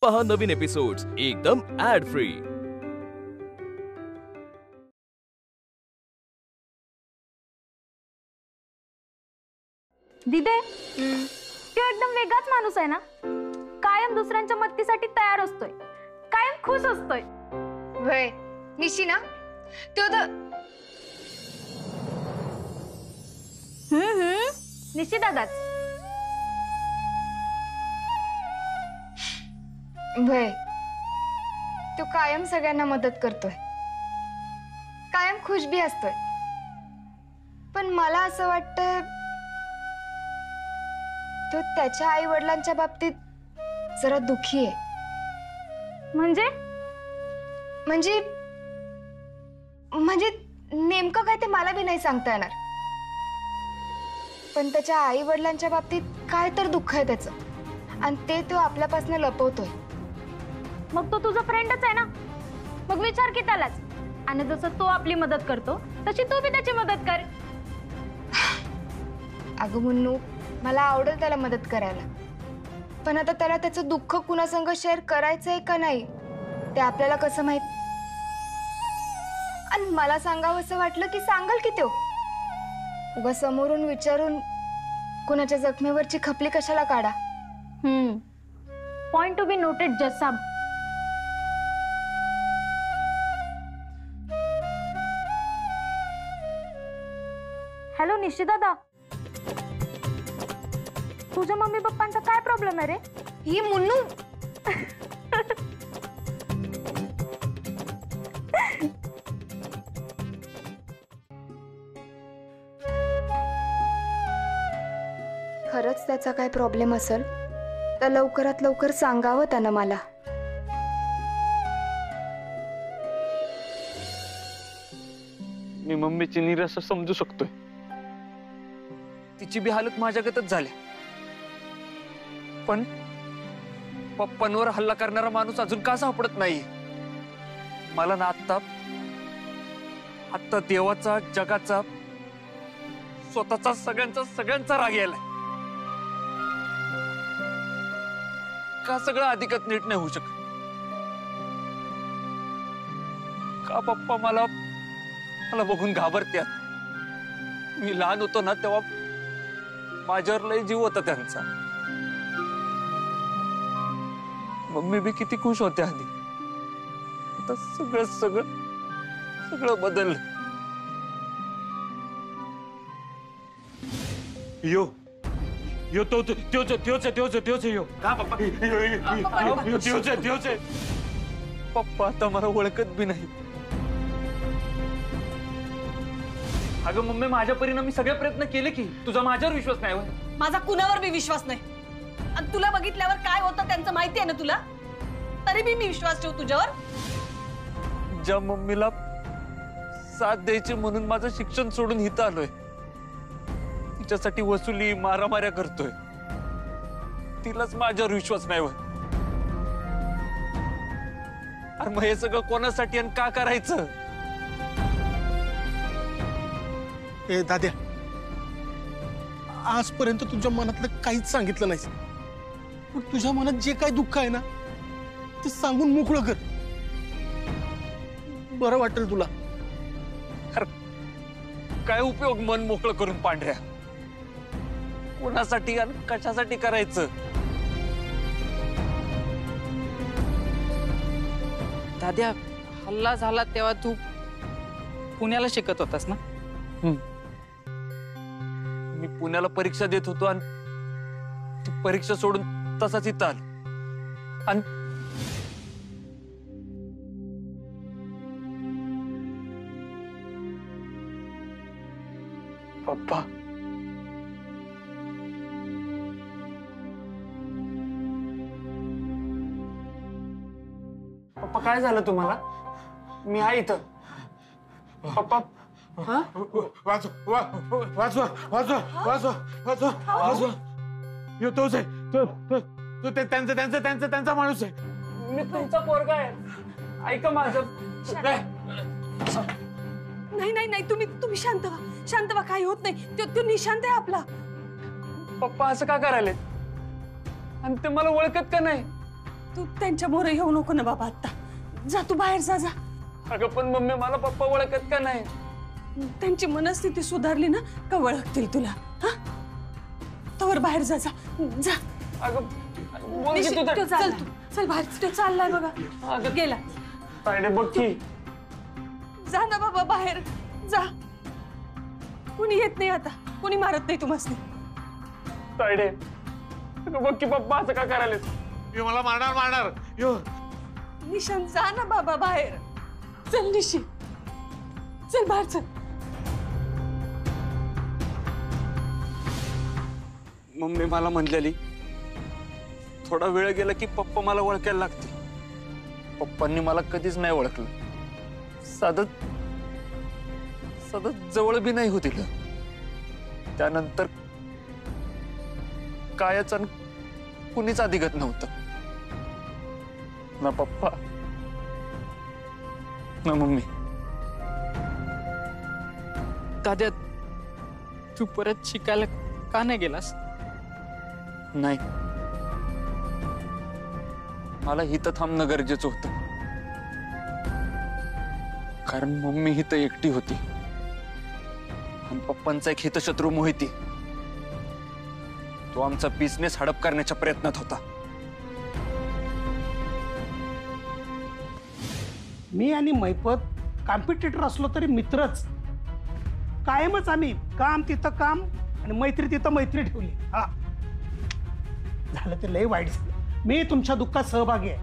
पहा नवीन एपिसोड्स एकदम add free. दिदे, तो एकदम वेगळाच माणूस आहे ना। कायम दुसऱ्यांच्या मदतीसाठी तयार असतोय, कायम खुश असतोय। वय निशी ना तो निशी दादाच। वय तो कायम सगळ्यांना मदत करतोय, कायम खुश भी असतोय। पण मला असं वाटतंय तो त्याच्या आई वडिलांच्या बाबतीत जरा दुखी आहे। म्हणजे म्हणजे म्हणजे नेमकं काय ते मला भी नाही सांगता येणार, पण त्याच्या आई वडिलांच्या बाबतीत काय तर दुःख आहे त्याचं, आणि ते तो आपल्यापासून लपवतोय। मग तो तुझा फ्रेंडच आहे ना, मग विचार की त्यालाच। आणि जसं तो आपली मदत करतो तशी तू भी त्याची मदत कर। अगं मुन्नू, मला आवडेल त्याला मदत करायला, पण आता त्याला त्याचं दुःख कुणासंग शेअर करायचंय का नाही ते आपल्याला कसं माहित। आणि मला सांगावंसं वाटलं की सांगल की तो। उगा समोरून विचारून कुणाच्या जखमेवरची खपली कशाला काढा। पॉइंट टू बी नोटेड जज साहब। हॅलो निशी दादा, तुझ्या मम्मी पप्पांचा काय प्रॉब्लेम आहे रे? ही मुन्नू खरंच त्याचा काय प्रॉब्लेम असेल तर लवकरात लवकर सांगावं त्यानं मला। मी मम्मीची निराशा समजू शकतोय, तिची बी हालत माझ्यागतच झाली। पण पप्पांवर हल्ला करणारा माणूस अजून का सापडत नाही? मला ना आत्ता देवाचा, जगाचा, स्वतःचा, सगळ्यांचा राग यायलाय। का सगळं अधिकच नीट नाही होऊ शकत? का पप्पा मला बघून घाबरत्यात? मी लहान होतो ना तेव्हा माझ्यावर लय जीव होता त्यांचा। मम्मी बी किती खुश होते आधी, आता सगळं बदललं। यो त्योच यो का पप्पा? त्योच पप्पा आता मला ओळखत बी नाही। अगं मम्मी, माझ्या परीने मी सगळे प्रयत्न केले की तुझा माझ्यावर विश्वास नाही होय? माझा कुणावर बी विश्वास नाही, आणि तुला बघितल्यावर काय होतं त्यांचं माहिती आहे ना तुला, तरी बी मी विश्वास ठेवू तुझ्यावर। ज्या मम्मीला साथ द्यायची म्हणून माझं शिक्षण सोडून इथं आलोय, तिच्यासाठी वसुली, मारामाऱ्या करतोय, तिलाच माझ्यावर विश्वास नाही होय? अरे मग हे सगळं कोणासाठी आणि का करायचं? ए दाद्या, आजपर्यंत तुझ्या मनातलं काहीच सांगितलं नाहीस, पण तुझ्या मनात जे काही दुःख आहे ना ते सांगून मोकळं कर, बरं वाटेल तुला। काय उपयोग मन मोकळं करून पांढऱ्या? कोणासाठी आणि कशासाठी करायचं? दाद्या, हल्ला झाला तेव्हा तू पुण्याला शिकत होतास ना? मी पुण्याला परीक्षा देत होतो आणि ती परीक्षा सोडून तसाच इथं आलो। आणि पप्पा, पप्पा काय झालं तुम्हाला? मी आहे इथं। पप्पा वाचवा। यो तोच आहे, तो त्यांचा माणूस आहे। मी तुमचा पोरगा आहे, ऐका माझं। नाही, तुम्ही शांत व्हा, काही होत नाही। तो निशांत आहे आपला। पप्पा असं का करायले? आणि ते मला ओळखत का नाही? तू त्यांच्या मोरे येऊ नको ना बाबा आता. जा तू बाहेर जा जा. अगं पण मम्मी मला पप्पा ओळखत का नाही? त्यांची मनस्थिती सुधारली ना का ओळखतील तुला. हा तवर बाहेर जा जा जा. अगं बोल की निशित, तू तो चल तू चल बाहेर. तो चाललाय बघा. गेला. तायडे बघ की. जा ना बाबा बाहेर जा. कुणी येत नाही आता. कुणी मारत नाही तुम्हाला. तायडे अगं बघ की पप्पा असं का करायलेस? मला मारणार यो. निशांत जा ना बाबा बाहेर. चल निशी चल बाहेर चल. मम्मी मला म्हणलेली थोडा वेळ गेला की पप्पा मला ओळखायला लागते. पप्पांनी मला कधीच नाही ओळखलं. साधं जवळ बी नाही होती. त्यानंतर कायच कुणीच अधिगत नव्हतं. ना पप्पा ना मम्मी. दाद्या तू परत शिकायला का नाही गेलास? नाही, मला इथं थांबणं गरजेचं होतं. कारण मम्मी इथं एकटी होती आणि पप्पांचा एक हितशत्रू मोहिती, तो आमचा बिझनेस हडप करण्याच्या प्रयत्नात होता. मी आणि मैपत कॉम्पिटिटर असलो तरी मित्रच. कायमच आम्ही काम तिथं काम आणि मैत्री तिथं मैत्री ठेवली. हा झालं ते लय वाईट झालं. मी तुमच्या दुःखात सहभागी आहे,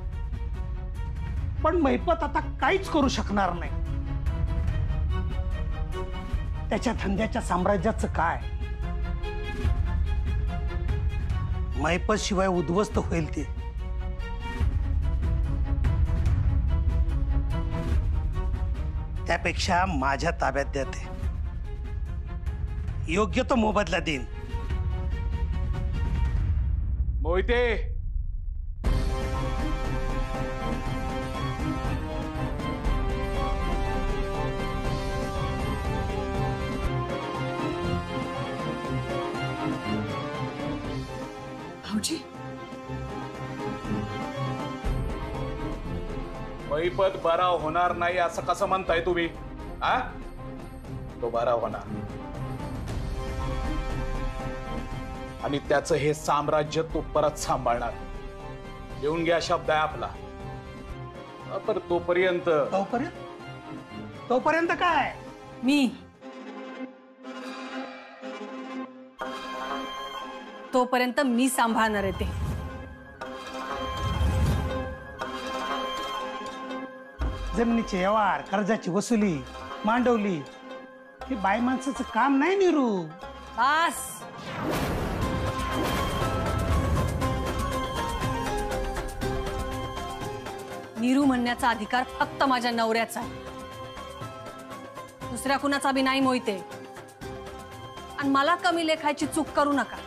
पण मैपत आता काहीच करू शकणार नाही. त्याच्या धंद्याच्या साम्राज्याचं काय? मैपत शिवाय उद्ध्वस्त होईल ते. त्यापेक्षा माझ्या ताब्यात देते. योग्य तो मोबदला देईन. मोहिते भाऊजी मैपत बरा होणार नाही असं कसं म्हणताय तुम्ही? आ तो बरा होणार आणि त्याचं हे साम्राज्य तो परत सांभाळणार. येऊन घ्या शब्द आहे आपला. पर तोपर्यंत तोपर्यंत काय? मी तोपर्यंत मी सांभाळणार आहे ते. जमिनीचे व्यवहार, कर्जाची वसुली, मांडवली हे बाई माणसाचं काम नाही. निरू बस. नीरू म्हणण्याचा अधिकार फक्त माझ्या नवऱ्याचा आहे, दुसऱ्या कुणाचा बी नाही. मोहिते आणि मला कमी लेखायची चूक करू नका.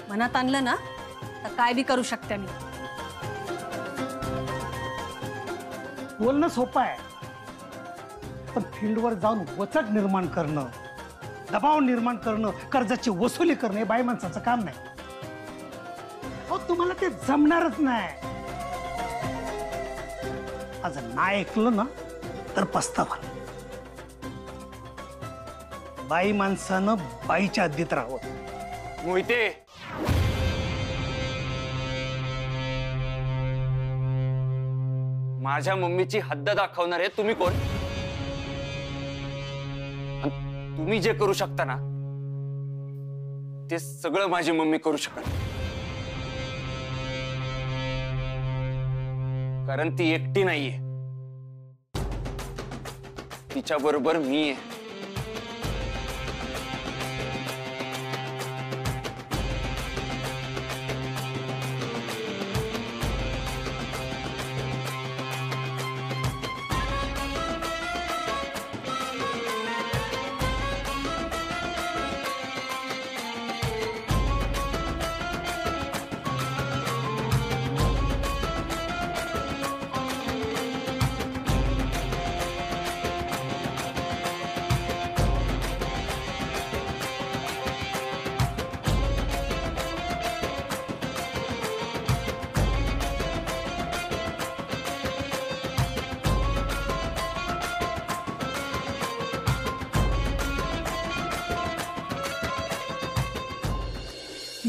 मनात आणलं ना तर काय बी करू शकते मी. बोलणं सोपं आहे, पण फील्डवर जाऊन वचक निर्माण करणं, दबाव निर्माण करणं, कर्जाची वसुली करणं हे बाई माणसाचं काम नाही. हो तुम्हाला ते जमणारच नाही. आज नाही ऐकलं ना तर पस्तावा. बाई माणसानं बाईच्या हद्दीत राहावं. मोहिते माझ्या मम्मीची हद्द दाखवणार आहे तुम्ही कोण? तुम्ही जे करू शकता ना ते सगळं माझी मम्मी करू शकत, कारण ती एकटी नाहीये. तिच्या बरोबर मी आहे.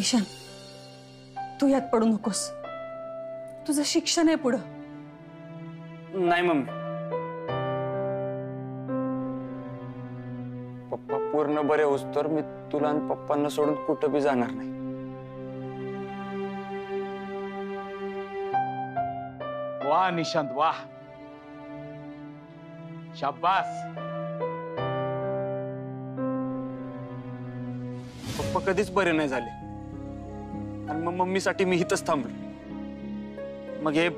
निशान, तू यात पडू नकोस. तुझं शिक्षण आहे पुढं. नाही मम्मी, पप्पा पूर्ण बरे होस तर मी तुला आणि पप्पांना सोडून कुठं बी जाणार नाही. वाह निशांत वाह, शाबास. पप्पा कधीच बरे नाही झाले आणि मग मम्मीसाठी मी इथंच थांबलो. मग हे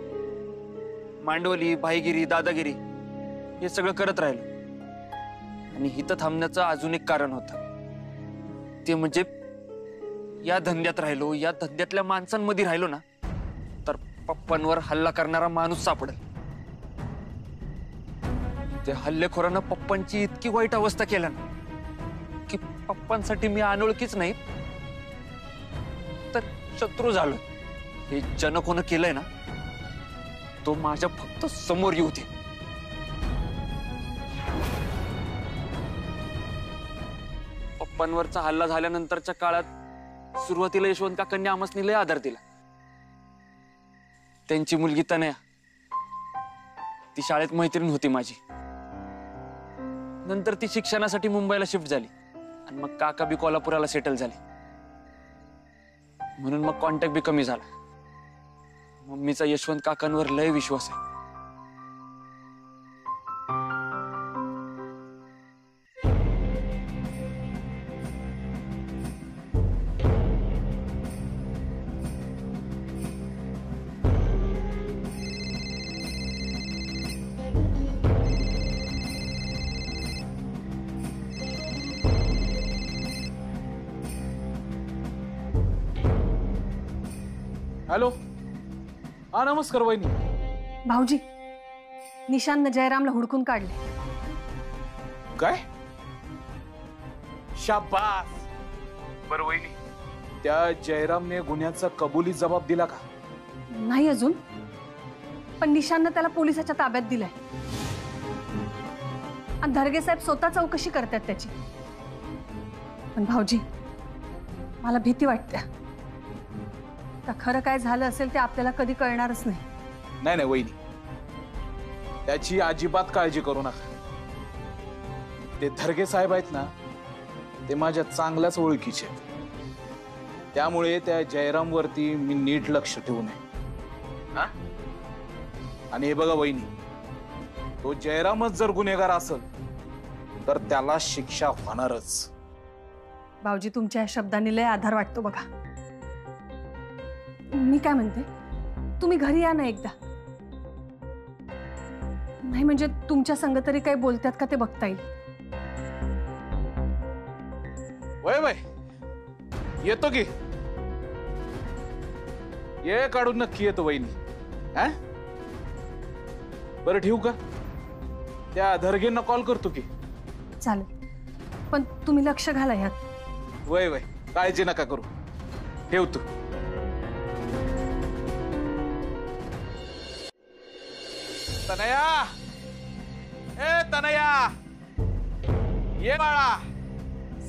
मांडवली, भाईगिरी, दादागिरी हे सगळं करत राहिलो. आणि इथं थांबण्याचं अजून एक कारण होतं, ते म्हणजे या धंद्यात राहिलो, या धंद्यातल्या माणसांमध्ये राहिलो ना तर पप्पांवर हल्ला करणारा माणूस सापडेल. त्या हल्लेखोरानं पप्पांची इतकी वाईट अवस्था केल्या ना की पप्पांसाठी मी अनोळखीच नाही तर शत्रू झालो. हे जनकोनं केलंय ना तो माझ्या फक्त समोर येऊ दे. पप्पांवरचा हल्ला झाल्यानंतरच्या काळात सुरुवातीला यशवंत काकांनी आमसनी लय आधार दिला. त्यांची मुलगी तनया, ती शाळेत मैत्रीण होती माझी. नंतर ती शिक्षणासाठी मुंबईला शिफ्ट झाली आणि मग काका बी कोल्हापुराला सेटल झाले. म्हणून मग कॉन्टॅक्ट बी कमी झाला. मम्मीचा यशवंत काकांवर लय विश्वास आहे. हॅलो, हा नमस्कार वहिनी. भाऊजी, निशाननं जयरामला हुडकून काढले. काय? शाबास. बरं वहिनी, त्या जयरामने गुन्ह्याचा कबुली जबाब दिला का? नाही अजून, पण निशाननं त्याला पोलिसाच्या ताब्यात दिलाय आणि धर्गे साहेब स्वतः चौकशी करतात त्याची. पण भाऊजी, मला भीती वाटते. खरं काय झालं असेल ते आपल्याला कधी कळणारच नाही. नाही नाही वहिनी, त्याची अजिबात काळजी करू नका. ते धर्गे साहेब आहेत ना, ते माझ्या चांगल्याच ओळखीचे. त्यामुळे त्या जयराम वरती मी नीट लक्ष ठेवू नये. आणि हे बघा वहिनी, तो जयरामच जर गुन्हेगार असेल तर त्याला शिक्षा होणारच. भाऊजी, तुमच्या या शब्दांनी लय आधार वाटतो बघा. मी काय म्हणते, तुम्ही घरी या ना एकदा. नाही म्हणजे तुमच्या संग तरी काही बोलतात का ते बघता येईल. वय वय येतो की, ये काढून नक्की येतो वहिनी. बरं ठेवू का? त्या धर्गेंना कॉल करतो की. चालेल, पण तुम्ही लक्ष घाला यात. वय वय काळजी नका करू, ठेवतो. तनया, ए तनया, ये बाळा,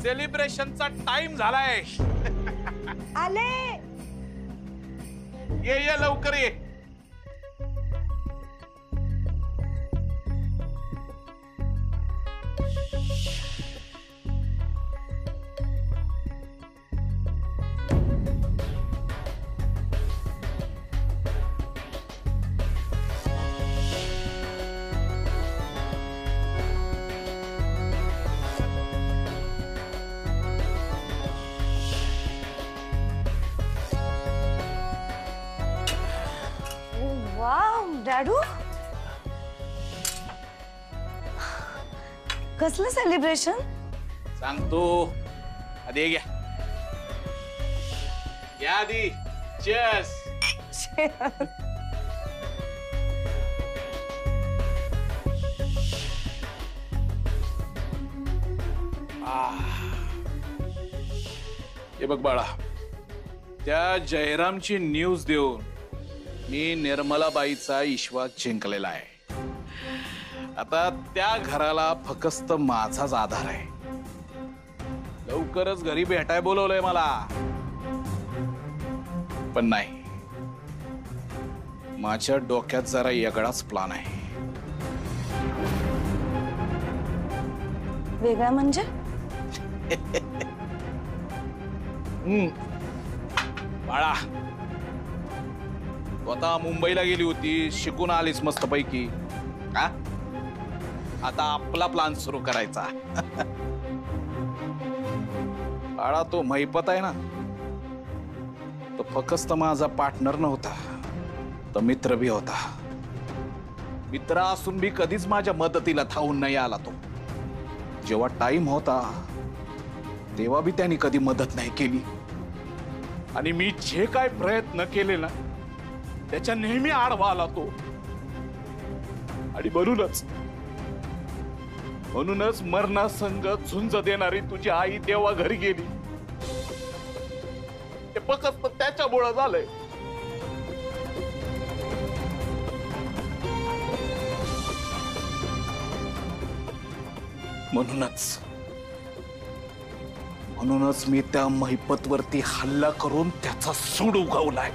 सेलिब्रेशनचा टाइम झालाय. आले. ये लवकर ये. डॅडू, कसलं सेलिब्रेशन? सांगतो, आधी घ्या. या आधी. चीयर्स. हे बघ बाळा, त्या जयरामची न्यूज देऊन मी निर्मलाबाईचा विश्वास जिंकलेला आहे. आता त्या घराला फक्त माझाच आधार आहे. लवकरच घरी भेटाय बोलवलंय मला. पण नाही, माझ्या डोक्यात जरा वेगळाच प्लान आहे. वेगळा म्हणजे? बाळा, तू आता मुंबईला गेली होती, शिकून आलीस मस्त पैकी. का आता आपला प्लान सुरू करायचा. बाळा, तो महिपत आहे ना, तो फक्त माझा पार्टनर नव्हता, तो मित्र बी होता. मित्र असून बी कधीच माझ्या मदतीला धावून नाही आला. तो जेव्हा टाइम होता तेव्हा बी त्यांनी कधी मदत नाही केली. आणि मी जे काय प्रयत्न केले ना त्याच्या नेहमी आडवा आला तो. आणि म्हणूनच मरणासंग झुंज देणारी तुझी आई तेव्हा घरी गेली. ते फक्त त्याच्यामुळं झालंय. म्हणूनच मी त्या महिपतवरती हल्ला करून त्याचा सूड उगवलाय.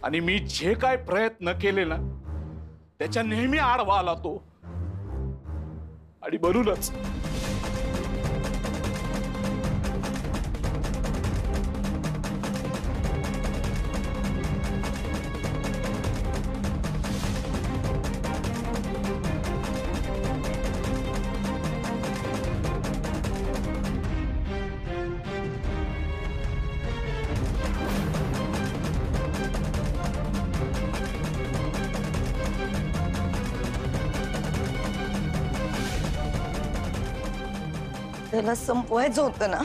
आणि मी जे काय प्रयत्न केले ना त्याच्या नेहमी आडवा आला तो. आणि म्हणूनच त्याला संपवायचं होतं ना,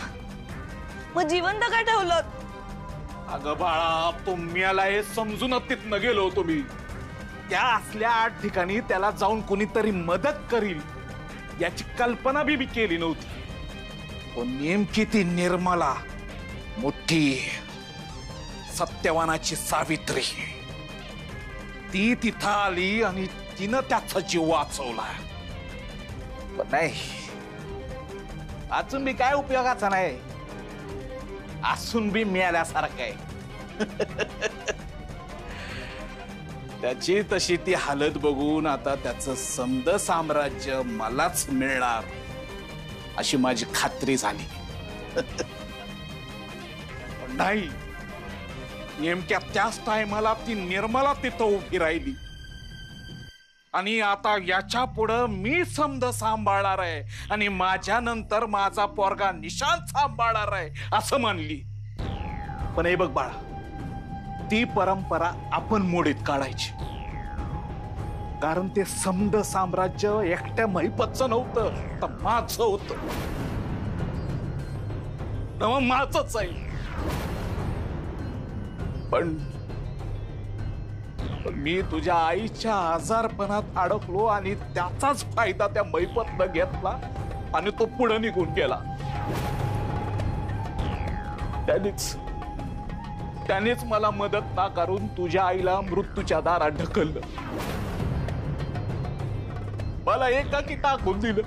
मग जिवंत का ठेवलं? अगं बाळा, तुम्हाला हे समजूनच तिथनं गेलो होतो मी. त्या असल्या 8 ठिकाणी त्याला जाऊन कोणीतरी मदत करील याची कल्पना बी केली नव्हती. पण नेमकी ती निर्मला, मोठी सत्यवानाची सावित्री, ती तिथं आली आणि तिनं त्याचा जीव वाचवला. पण नाही, अजून बी काय उपयोगाचा नाही, असून बी मिळाल्यासारखं आहे. त्याची तशी ती हालत बघून आता त्याचं समद साम्राज्य मलाच मिळणार अशी माझी खात्री झाली. पण नाही, नेमक्या त्याच टायमाला ती निर्मला तिथं उभी राहिली. आणि आता याच्या पुढं मी समद सांभाळणार आहे आणि माझ्या नंतर माझा पोरगा निशांत सांभाळणार आहे असं मानली. पण हे बघ बाळा, ती परंपरा आपण मोडीत काढायची. कारण ते समद साम्राज्य एकट्या महिपतचं नव्हतं, तर माझं होतं. माझंच आहे. पण मी तुझ्या आईच्या आजारपणात अडकलो आणि त्याचाच फायदा त्या महिपतनं घेतला आणि तो पुढे निघून गेला. त्यानेच मला मदत नाकारून तुझ्या आईला मृत्यूच्या दारात ढकललं, मला एकाकी टाकून दिलं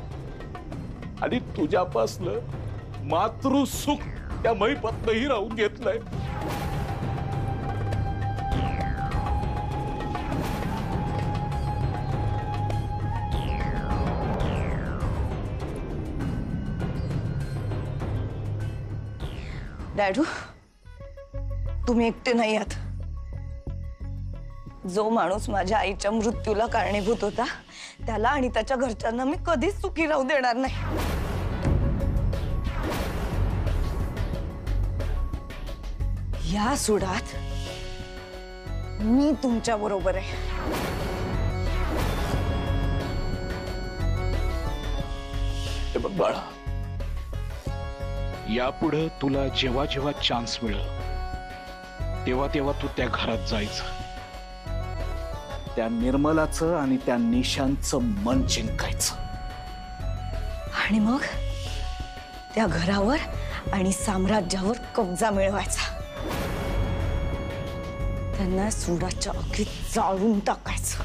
आणि तुझ्यापासलं मातृसुख त्या महिपतनं हिरावून घेतलंय. डॅडू, तुम्ही एकटे नाही आहात. जो माणूस माझ्या आईच्या मृत्यूला कारणीभूत होता त्याला आणि त्याच्या घरच्यांना मी कधीच सुखी राहू देणार नाही. या सुडात मी तुमच्या बरोबर आहे. हे बघ बाळा, यापुढे तुला जेव्हा जेव्हा चान्स मिळेल तेव्हा तेव्हा तू त्या घरात जायचं, त्या निर्मलाचं आणि त्या निशांतचं मन जिंकायचं. आणि मग त्या घरावर आणि साम्राज्यावर कब्जा मिळवायचा. त्यांना सुडाच्या अखेर जाळून टाकायचं.